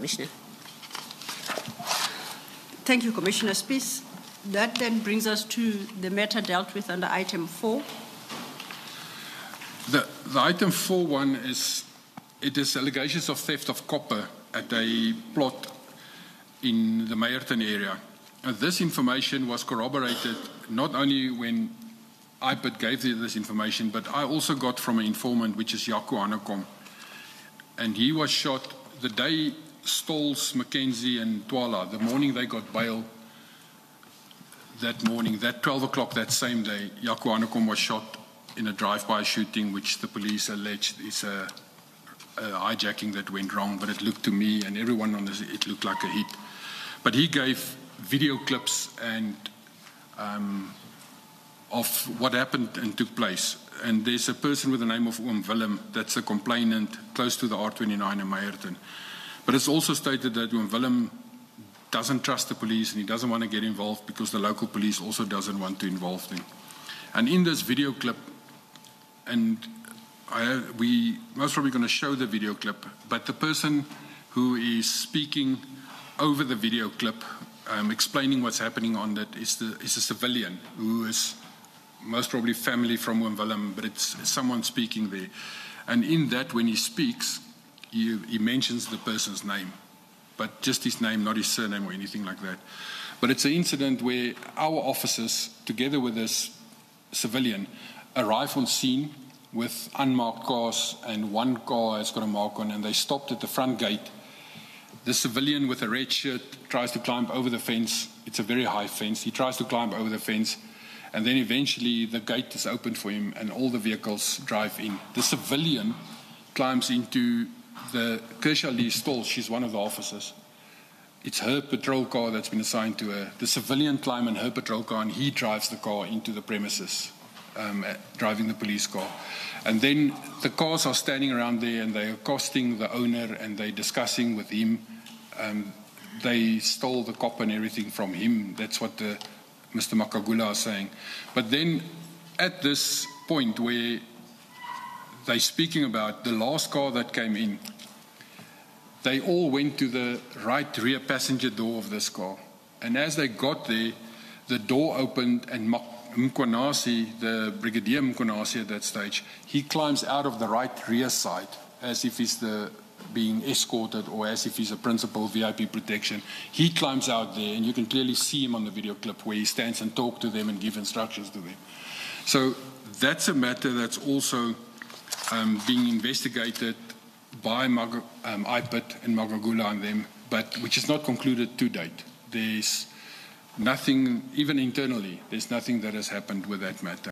Commissioner. Thank you, Commissioner Spies. That then brings us to the matter dealt with under item 4. The item 4.1 is allegations of theft of copper at a plot in the Meyerton area. This information was corroborated not only when IPID gave this information, but I also got from an informant, which is Jaco Hanekom. And he was shot the day Stolz, Mackenzie and Twala, the morning they got bail, that morning, that 12 o'clock that same day, Jaco Hanekom was shot in a drive-by shooting, which the police alleged is a hijacking that went wrong, but it looked to me and everyone on this, it looked like a hit. But he gave video clips and of what happened and took place. And there's a person with the name of Oom Willem that's a complainant close to the R29 in Meyerton. But it's also stated that Oom Willem doesn't trust the police and he doesn't want to get involved because the local police also doesn't want to involve them. And in this video clip, and we most probably going to show the video clip, but the person who is speaking over the video clip, explaining what's happening on that is a civilian who is most probably family from Oom Willem, but it's someone speaking there. And in that, when he speaks, he mentions the person's name, but just his name, not his surname or anything like that. But it's an incident where our officers, together with this civilian, arrive on scene with unmarked cars, and one car has got a mark on, and they stopped at the front gate. The civilian with a red shirt tries to climb over the fence. It's a very high fence. He tries to climb over the fence, and then eventually the gate is opened for him and all the vehicles drive in. The civilian climbs into the Kershaw Lee Stolz. She's one of the officers. It's her patrol car that's been assigned to her. The civilian climbs in her patrol car and he drives the car into the premises, driving the police car. And then the cars are standing around there and they're accosting the owner and they're discussing with him. They stole the copper and everything from him. That's what Mr. Makagula is saying. But then at this point where they're speaking about the last car that came in, they all went to the right rear passenger door of this car. And as they got there, the door opened and Mkonasi, the Brigadier Mkonasi at that stage, he climbs out of the right rear side as if he's being escorted or as if he's a principal VIP protection. He climbs out there and you can clearly see him on the video clip where he stands and talks to them and gives instructions to them. So that's a matter that's also being investigated by IPID and Magagula and them, but which is not concluded to date. There's nothing, even internally, there's nothing that has happened with that matter.